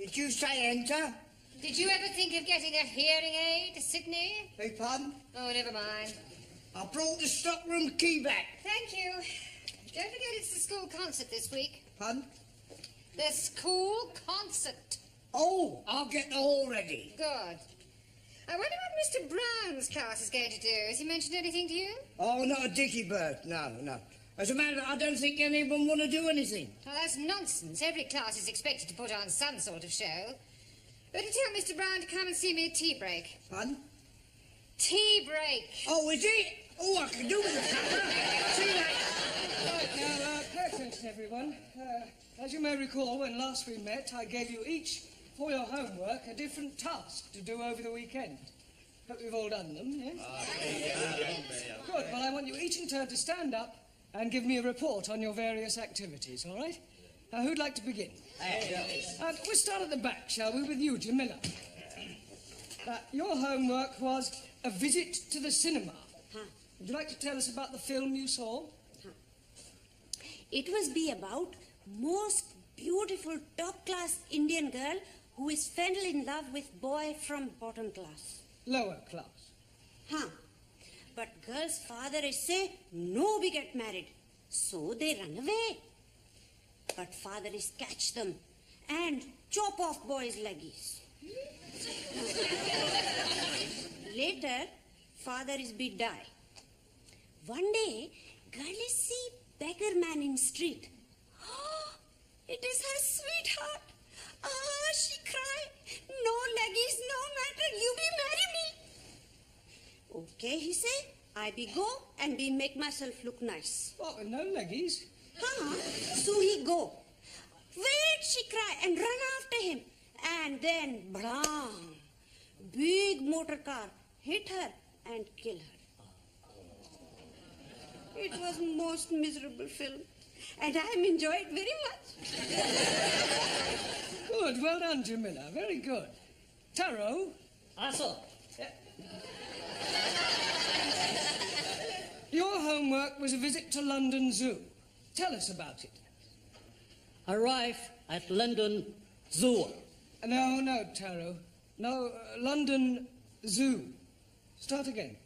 Did you say enter? Did you ever think of getting a hearing aid, Sydney? Beg pardon? Oh, never mind. I brought the stockroom key back. Thank you. Don't forget it's the school concert this week. Pardon? The school concert. Oh, I'll get the hall ready. Good. I wonder what Mr. Brown's class is going to do. Has he mentioned anything to you? Oh, not a dicky bird. No. As a matter of fact, I don't think any of them want to do anything. Well, that's nonsense. Every class is expected to put on some sort of show. Better tell Mr. Brown to come and see me at tea break. Pardon? Tea break. Oh, is it? Oh, I can do with it. See you later. Right, now, pay attention, everyone. As you may recall, when last we met, I gave you each, for your homework, a different task to do over the weekend. Hope you've all done them, yes? Good. Well, I want you each in turn to stand up and give me a report on your various activities, all right? Who'd like to begin? We'll start at the back, shall we, with you, Jamila. Your homework was a visit to the cinema. Would you like to tell us about the film you saw? It was be about most beautiful top-class Indian girl who is fell in love with boy from bottom class. Lower class. But girl's father is say, no we get married. So they run away. But father is catch them and chop off boy's leggies. Later, father is be die. One day, girl is see beggar man in street. Oh, it is her sweetheart. She cry. No leggies, no matter. You be marry me. Okay, he say. I be go and be make myself look nice. What, with no leggies? So he go. Wait, she cry and run after him. And then, blam, big motor car hit her and kill her. It was most miserable film. And I enjoyed very much. Good, well done, Jamila. Very good. Taro? Sir. Your homework was a visit to London Zoo. Tell us about it. Arrive at London Zoo. No, Taro. No, London Zoo. Start again.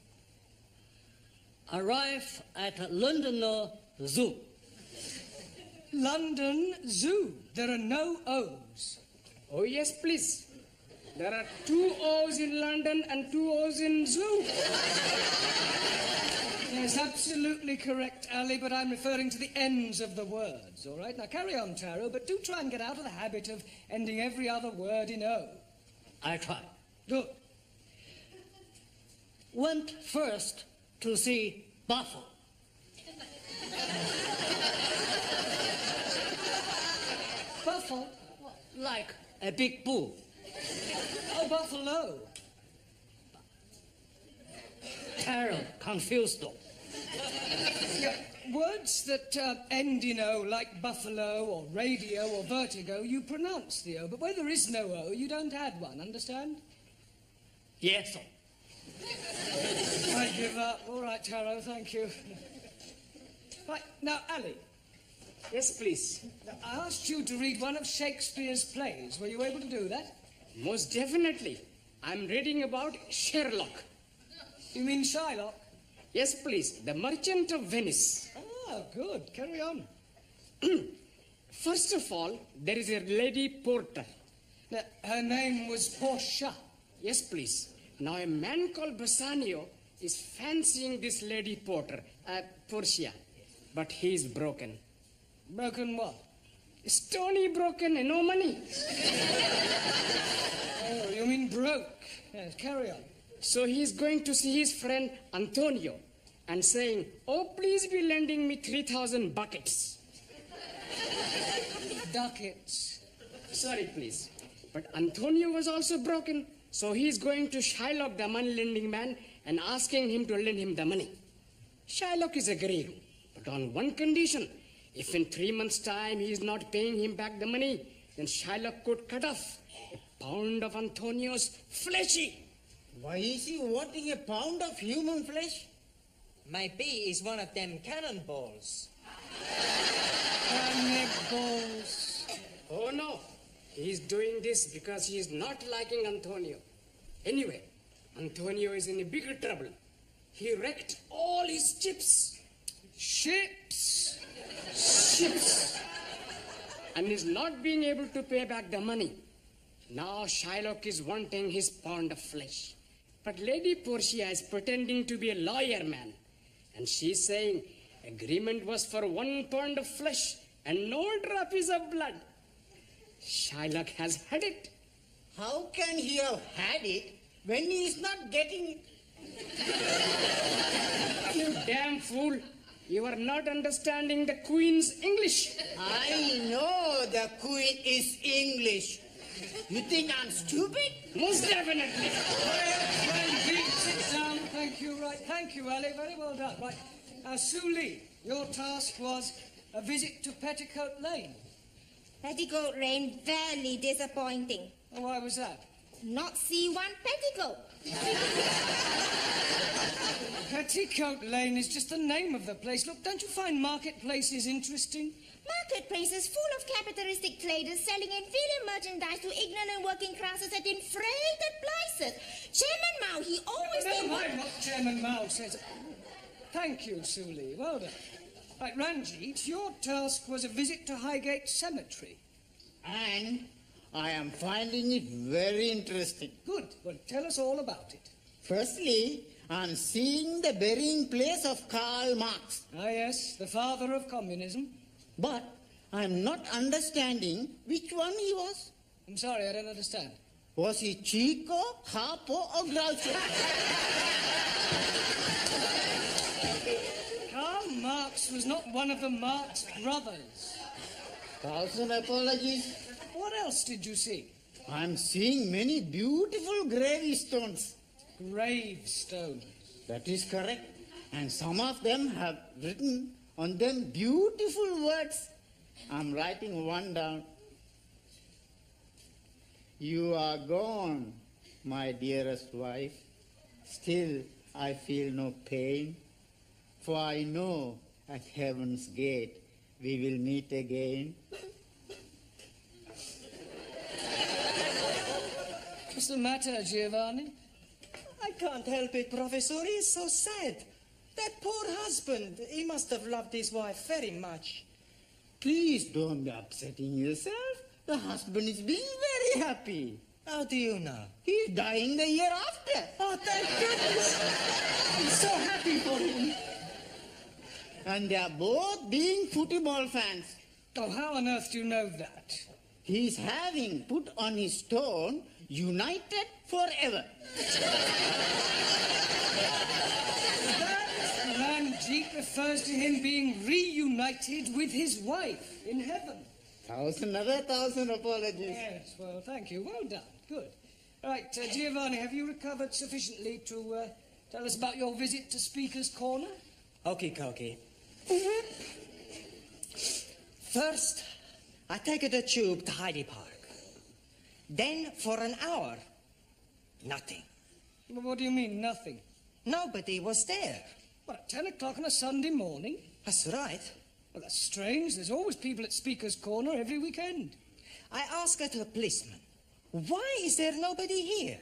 Arrive at London Zoo. London Zoo. There are no O's. Oh, yes, please. There are 2 O's in London and 2 O's in zoo. Yes, absolutely correct, Ali, but I'm referring to the ends of the words, all right? Now, carry on, Taro, but do try and get out of the habit of ending every other word in O. I try. Good. Went first to see Buffalo. Buffalo? Like a big bull. Oh, buffalo. Taro confused though. Yeah, words that end in O, like buffalo or radio or vertigo, you pronounce the O, but where there is no O, you don't add one, understand? Yes, sir. I give up. All right, Taro, thank you. Right, now, Ali, Yes, please. I asked you to read one of Shakespeare's plays. Were you able to do that? Most definitely. I'm reading about Sherlock. You mean Shylock? Yes, please. The Merchant of Venice. Ah, good. Carry on. First of all, there is a lady porter. Now, her name was Portia. Yes, please. Now, a man called Bassanio is fancying this lady porter, Portia. But he is broken. Broken what? Stony broken and no money. Oh, you mean broke. Yes, carry on. So he is going to see his friend Antonio and saying, oh, please be lending me 3,000 buckets. Ducats. Sorry, please. But Antonio was also broken. So he is going to Shylock, the money-lending man, and asking him to lend him the money. Shylock is agreeing, but on one condition. If in 3 months' time he is not paying him back the money, then Shylock could cut off a pound of Antonio's fleshy. Why is he wanting a pound of human flesh? My pay is one of them cannonballs. Cannibals. Oh, no. He's doing this because he is not liking Antonio. Anyway, Antonio is in a bigger trouble. He wrecked all his chips. Ships! Ships! And is not being able to pay back the money. Now Shylock is wanting his pound of flesh. But Lady Portia is pretending to be a lawyer man. And she's saying agreement was for 1 pound of flesh and no drops of blood. Shylock has had it. How can he have had it when he is not getting it? You damn fool. You are not understanding the Queen's English. I know the Queen is English. You think I'm stupid? Most definitely. Sit down. Thank you, right. Thank you, Ali. Very well done. Right. Sue Lee, your task was a visit to Petticoat Lane. Petticoat Lane, very disappointing. Oh, why was that? Not see one petticoat. Petticoat Lane is just the name of the place. Look, don't you find marketplaces interesting? Marketplace is full of capitalistic traders selling inferior merchandise to ignorant working classes at inflated prices. Chairman Mao, he always... Never mind what Chairman Mao says. Thank you, Sue Lee. Well done. Right, Ranjit, your task was a visit to Highgate Cemetery. And I am finding it very interesting. Good. Well, tell us all about it. Firstly, I'm seeing the burying place of Karl Marx. Ah, yes, the father of communism. But I'm not understanding which one he was. I'm sorry, I don't understand. Was he Chico, Harpo, or Groucho? Karl Marx was not one of the Marx brothers. 1,000 apologies. What else did you see? I'm seeing many beautiful gravestones. Gravestones. That is correct. And some of them have written on them beautiful words. I'm writing one down. You are gone, my dearest wife. Still, I feel no pain. For I know at heaven's gate we will meet again. What's the matter, Giovanni? I can't help it, Professor. He's so sad. That poor husband. He must have loved his wife very much. Please don't be upsetting yourself. The husband is being very happy. How do you know? He's dying the year after. Oh, thank goodness. I'm so happy for him. And they are both being football fans. Oh, how on earth do you know that? He's having put on his stone, united forever. Ranjit refers to him being reunited with his wife in heaven. 1,000 apologies. Yes, well, thank you. Well done. Good. Right, Giovanni, have you recovered sufficiently to tell us about your visit to Speaker's Corner? Okie dokie. First, I take the tube to Hyde Park. Then, for an hour, nothing. Well, what do you mean, nothing? Nobody was there. What, at 10 o'clock on a Sunday morning? That's right. Well, that's strange. There's always people at Speaker's Corner every weekend. I asked the policeman, why is there nobody here?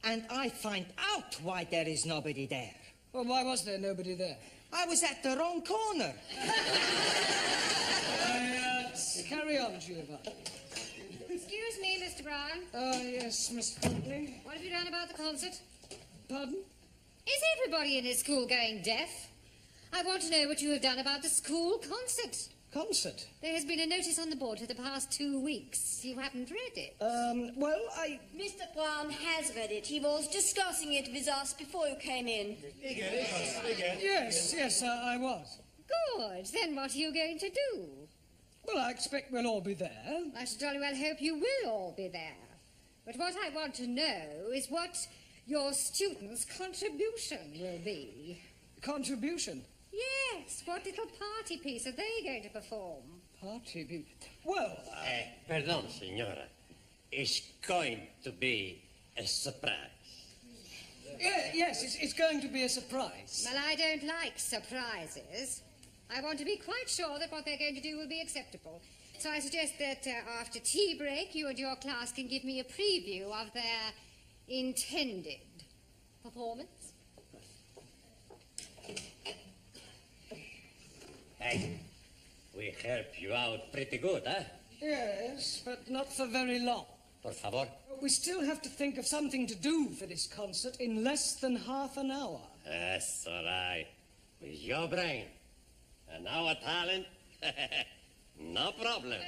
And I find out why there is nobody there. Well, why was there nobody there? I was at the wrong corner. Carry on, Giovanni. Excuse me, Mr. Brown. Oh, yes, Miss Huntley. What have you done about the concert? Pardon? Is everybody in this school going deaf? I want to know what you have done about the school concert. Concert? There has been a notice on the board for the past 2 weeks. You haven't read it. Well, I... Mr. Brown has read it. He was discussing it with us before you came in. Yes, I was. Good. Then what are you going to do? Well, I expect we'll all be there. I should jolly well hope you will all be there. But what I want to know is what your students' contribution will be. Contribution? Yes, what little party piece are they going to perform? Party people. Well, Pardon, Signora. It's going to be a surprise. yes, it's going to be a surprise. Well, I don't like surprises. I want to be quite sure that what they're going to do will be acceptable. So I suggest that after tea break, you and your class can give me a preview of their intended performance. Hey, we help you out pretty good, huh? Yes, but not for very long. Por favor. We still have to think of something to do for this concert in less than half an hour. That's all right. With your brain and our talent, no problem.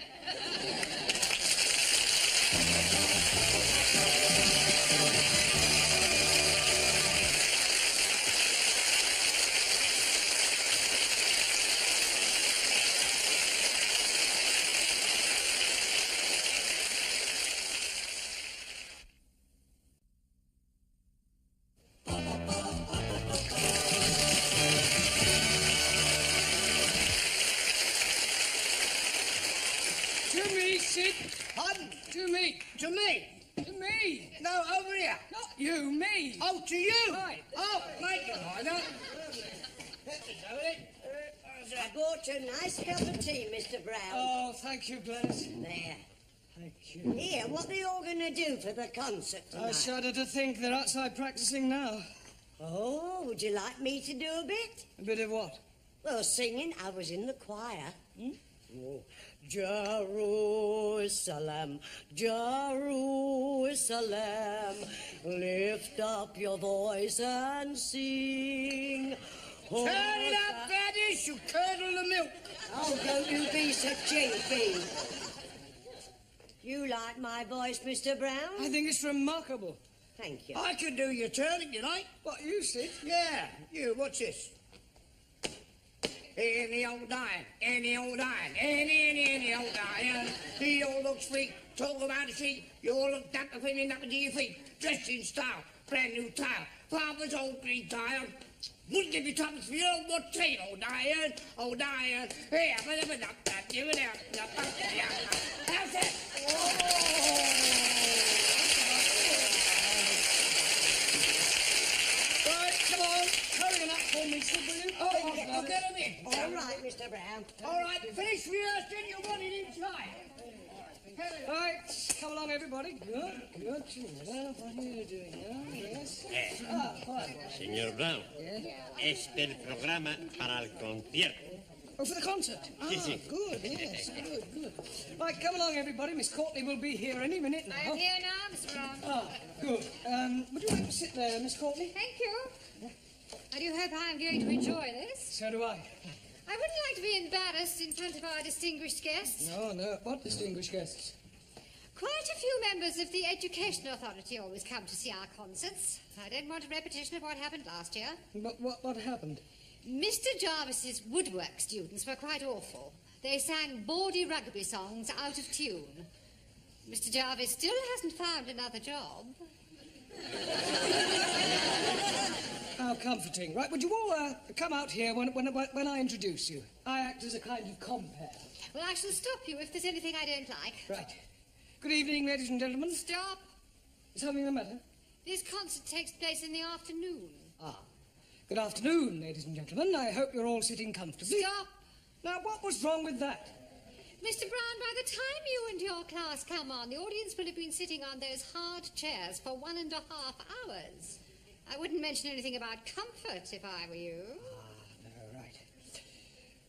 To me, Sid. Pardon? To me. To me? To me. No, over here. Not you, me. Oh, to you? Right. Oh, make it harder. I bought you a nice cup of tea, Mr. Brown. Oh, thank you, Gladys. There. Thank you. Here, what are they all going to do for the concert I tonight? shudder to think they're outside practicing now. Oh, would you like me to do a bit? A bit of what? Well, singing. I was in the choir. Oh. Jerusalem, Jerusalem, lift up your voice and sing. Turn it up, Gladys, you curdle the milk. Oh, don't you be so cheeky. You like my voice, Mr. Brown? I think it's remarkable. Thank you. I can do your turn if you like. What, you, Sid? Yeah, you, what's this? Any old dying, any old dying, any old dying. He all looks freak, talk about a sheet. You all look dapper, cleaning up to your feet. Dressed in style, brand new tile. Father's old green tile. Wouldn't give you tuppence for your old what's saying, old dying, old dying. Hey, give it out. How's that? Right, come on. Hurry it up for me, Sid, will you? Oh, I'll get him in. All right, Mr. Brown. All right, finish rehearsing, you want it inside. Right, come along, everybody. Good. Well, what are you doing now? Yes. Fine. Señor Brown, este es el programa para el concierto. Oh, for the concert? Sí, sí. Good, yes. Good. Right, come along, everybody. Miss Courtney will be here any minute now. I'm here now, Mr. Brown. Ah, good. Would you like to sit there, Miss Courtney? Thank you. I do hope I'm going to enjoy this. So do I. I wouldn't like to be embarrassed in front of our distinguished guests. No. What distinguished guests? Quite a few members of the Education Authority always come to see our concerts. I don't want a repetition of what happened last year. But what happened? Mr. Jarvis's woodwork students were quite awful. They sang bawdy rugby songs out of tune. Mr. Jarvis still hasn't found another job. How comforting. Right, would you all come out here when I introduce you? I act as a kind of compere. Well, I shall stop you if there's anything I don't like. Right. Good evening, ladies and gentlemen. Stop. Is something the matter? This concert takes place in the afternoon. Ah. Good afternoon, ladies and gentlemen. I hope you're all sitting comfortably. Stop. Now, what was wrong with that? Mr. Brown, by the time you and your class come on, the audience will have been sitting on those hard chairs for 1.5 hours. I wouldn't mention anything about comfort if I were you. No, right.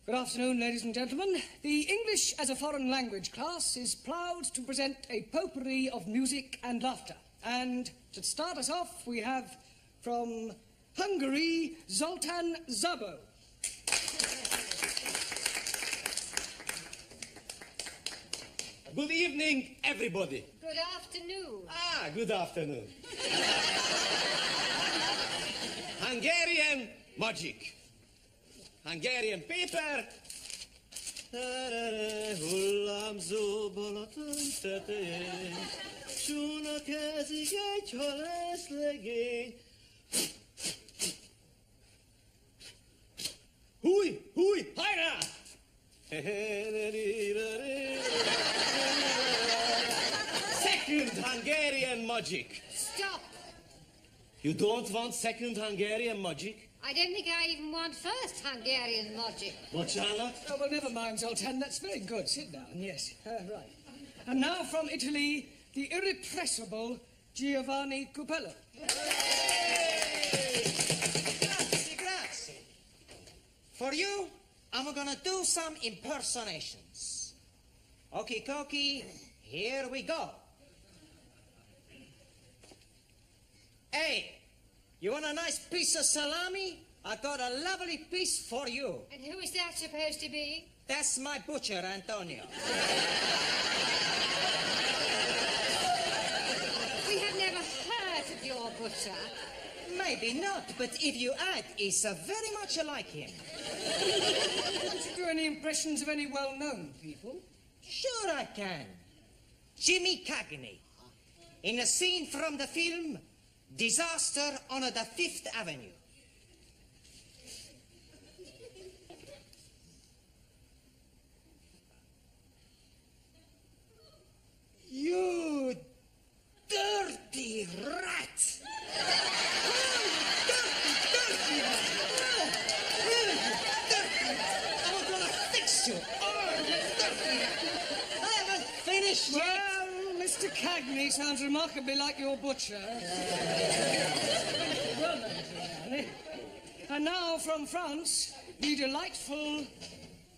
Good afternoon, ladies and gentlemen. The English as a foreign language class is proud to present a potpourri of music and laughter. And to start us off, we have from Hungary, Zoltán Szabó. Good evening, everybody. Good afternoon. Good afternoon. Hungarian magic. Hungarian paper. Hullámzó Balaton tetején, csónakázik egy halászlegény. Húj, hajrá! Second Hungarian magic. Stop. You don't want second Hungarian magic? I don't think I even want first Hungarian logic. Bocciana? Oh, well, never mind, Zoltan. That's very good. Sit down, yes. Right. And now from Italy, the irrepressible Giovanni Cupello. Grazie, grazie. For you, I'm gonna do some impersonations. Okie dokie, here we go. Hey, you want a nice piece of salami? I got a lovely piece for you. And who is that supposed to be? That's my butcher, Antonio. We have never heard of your butcher. Maybe not, but if you add, it's very much like him. Did you do any impressions of any well-known people? Sure I can. Jimmy Cagney. In a scene from the film Disaster on the Fifth Avenue. You dirty rat! Dirty rat! I'm gonna fix you! Dirty rat! I haven't finished yet! Well, Mr. Cagney sounds remarkably like your butcher. Well done, Giovanni. And now from France, the delightful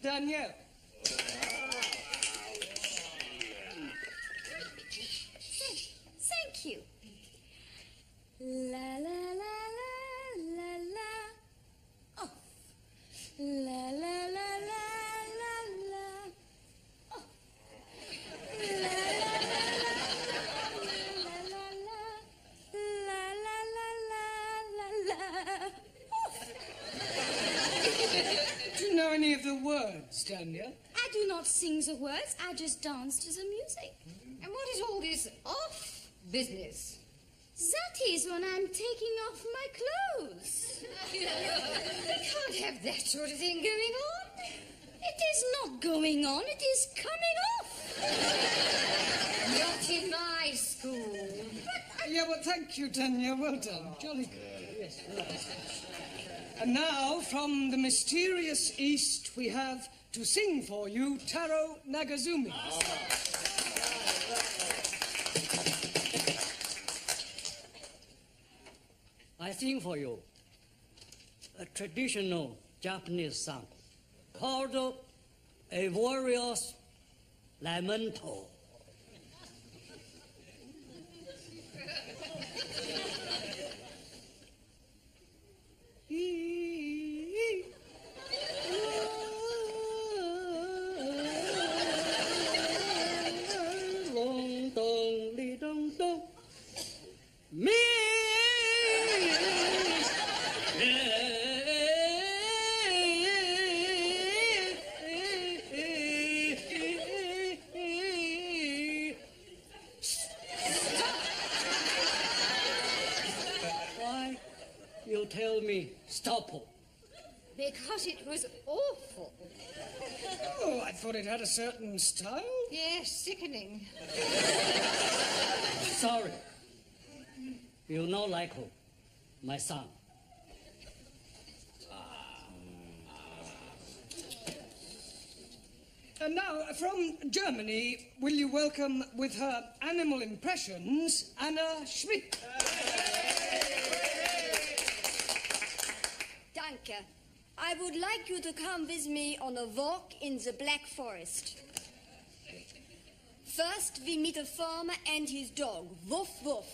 Danielle. Thank you. La la la la la la. Oh. La la la la la la. Oh. La la la la la la la la la la. Do you know any of the words, Danielle? I do not sing the words, I just dance to the music. And what is all this off business? That is when I'm taking off my clothes. We can't have that sort of thing going on. It is not going on, it is coming off. Not in my school. Yeah, well, thank you, Danielle. Well done. Jolly good. Yes, right. And now, from the mysterious East, we have to sing for you Taro Nagazumi. I sing for you a traditional Japanese song called A Warrior's Lamento. You tell me stop. Because it was awful. Oh, I thought it had a certain style. Yes, sickening. Sorry. You know like who? My son. And now, from Germany, will you welcome with her animal impressions, Anna Schmidt. Danke. I would like you to come with me on a walk in the Black Forest. First, we meet a farmer and his dog. Woof, woof.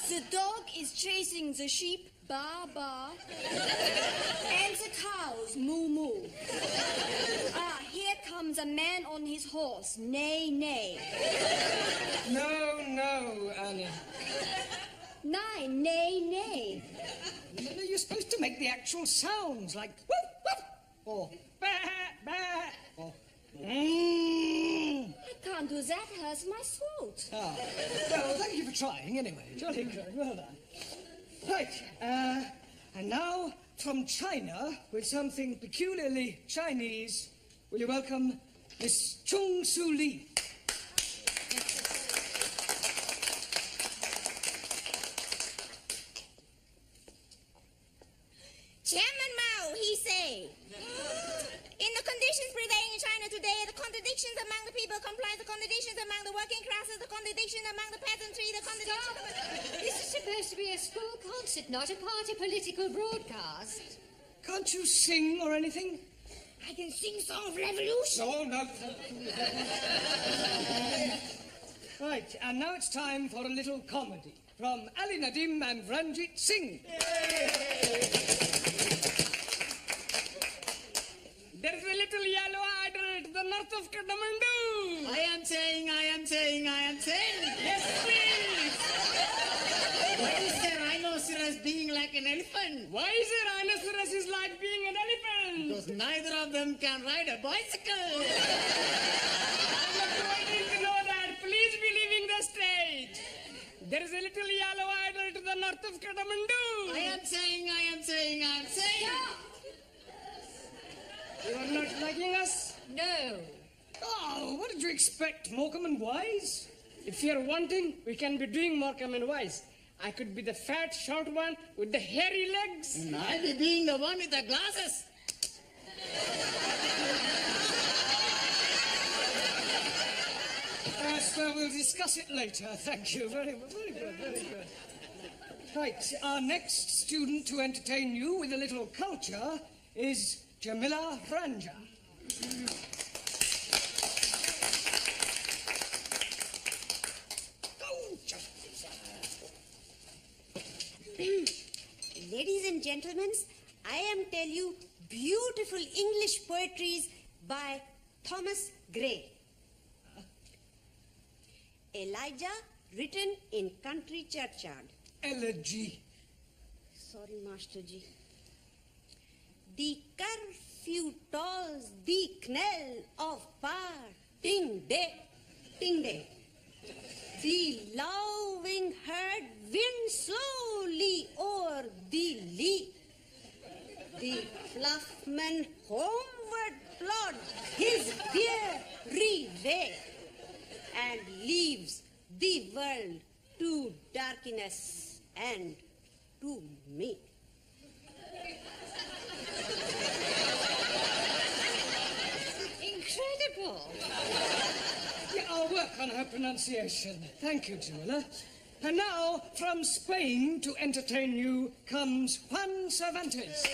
The dog is chasing the sheep, ba, ba, and the cows, moo, moo. Ah, here comes a man on his horse, neigh, neigh. No, no, Anna. Nine, neigh, neigh. No, you're supposed to make the actual sounds, like woof, woof, or ba, ba, or I can't do that, hurts my throat. Ah, well, thank you for trying, anyway. Jolly good, well done. Right, and now, from China, with something peculiarly Chinese, will you welcome Miss Chung Soo Lee? contradictions among the people comprise the contradictions among the working classes, the contradiction among the peasantry, the contradiction This is supposed to be a school concert, not a party political broadcast. Can't you sing or anything? I can sing Song of Revolution. Oh, no. Right, and now it's time for a little comedy from Ali Nadim and Ranjit Singh. There's a little yellow idol to the north of Kathmandu. I am saying. Yes, please. Why is the rhinoceros being like an elephant? Why is a rhinoceros is like being an elephant? Because neither of them can ride a bicycle. I'm not waiting to know that. Please be leaving the stage. There is a little yellow idol to the north of Kathmandu. I am saying. You are not liking us? No. Oh, what did you expect, Morecambe and Wise? If you're wanting, we can be doing Morecambe and Wise. I could be the fat, short one with the hairy legs. And I'll be being the one with the glasses. Yes, well, we'll discuss it later. Thank you. Very good. Right, our next student to entertain you with a little culture is Jamila Franja. Ladies and gentlemen, I am tell you beautiful English poetries by Thomas Gray. Elijah, written in country churchyard. Elegy. Sorry, Master Ji. The curfew tolls the knell of parting day, ting day. The lowing herd winds slowly o'er the lea. The fluffman homeward plods his weary way and leaves the world to darkness and to me. Incredible. Yeah, I'll work on her pronunciation. Thank you, Jamila. And now, from Spain to entertain you comes Juan Cervantes.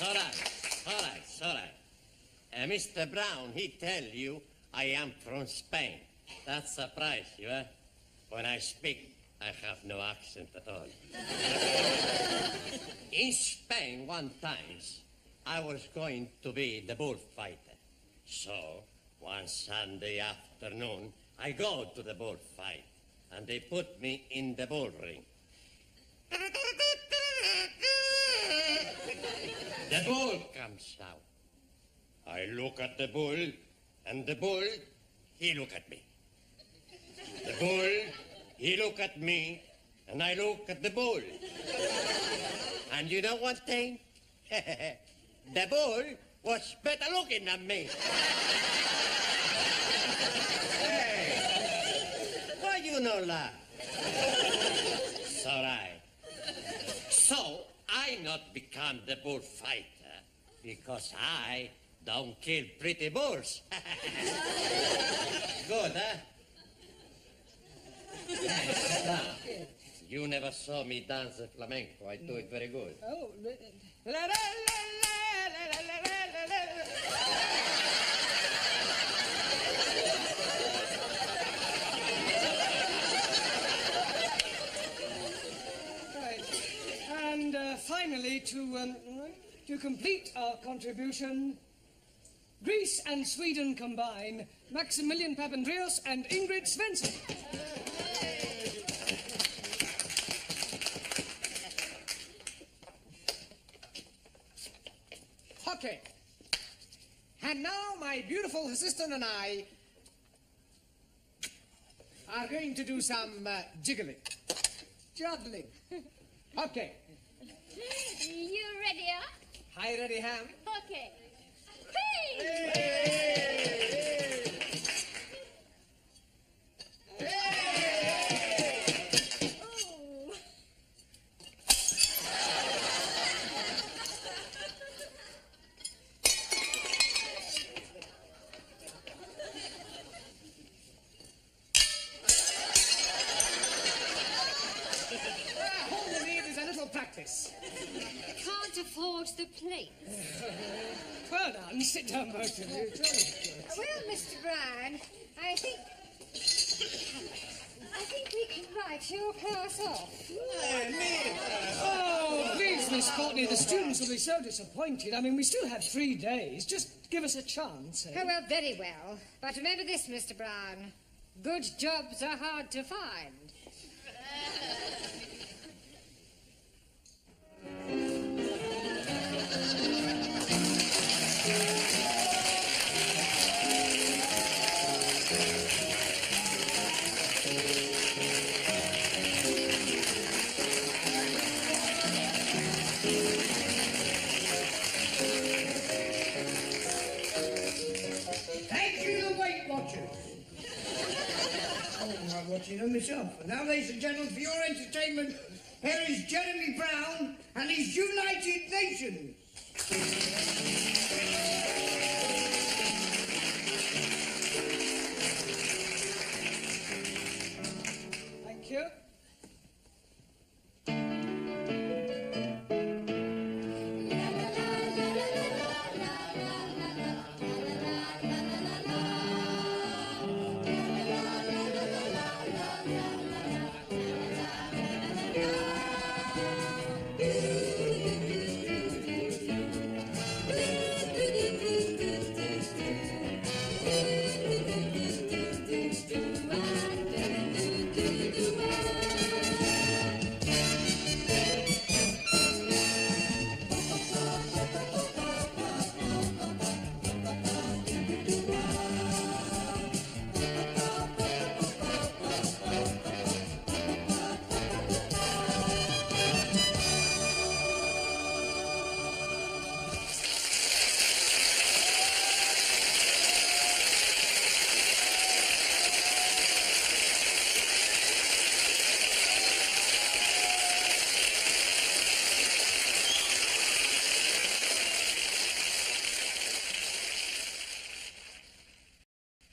All right. Mr. Brown, he tell you I am from Spain. That surprise you, eh? When I speak, I have no accent at all. In Spain, one times, I was going to be the bullfighter. So, one Sunday afternoon, I go to the bullfight, and they put me in the bull ring. The bull comes out. I look at the bull, and the bull, he look at me. The bull, he look at me, and I look at the bull. And you know one thing? The bull was better looking than me. Hey, why you no laugh? It's all right. So, I not become the bullfighter because I don't kill pretty bulls. Good, huh? You never saw me dance the flamenco. I do it very good. Oh, right. And finally, to complete our contribution, Greece and Sweden combine, Maximilian Papandreou and Ingrid Svensson. Okay. And now my beautiful assistant and I are going to do some jiggling. Juggling. Okay. You ready, huh? I ready, Ham. Okay. Hey! Oh. towards the plates. Well done. Sit down, both of you. Well, Mr. Brown, I think we can write your class off. Oh, please, Miss Courtney, the students will be so disappointed. I mean, we still have 3 days. Just give us a chance. Eh? Oh, well, very well. But remember this, Mr. Brown. Good jobs are hard to find. Thank you, the Weight Watchers. Oh, I'm watching them myself. And now, ladies and gentlemen, for your entertainment, here is Jeremy Brown and his United Nations.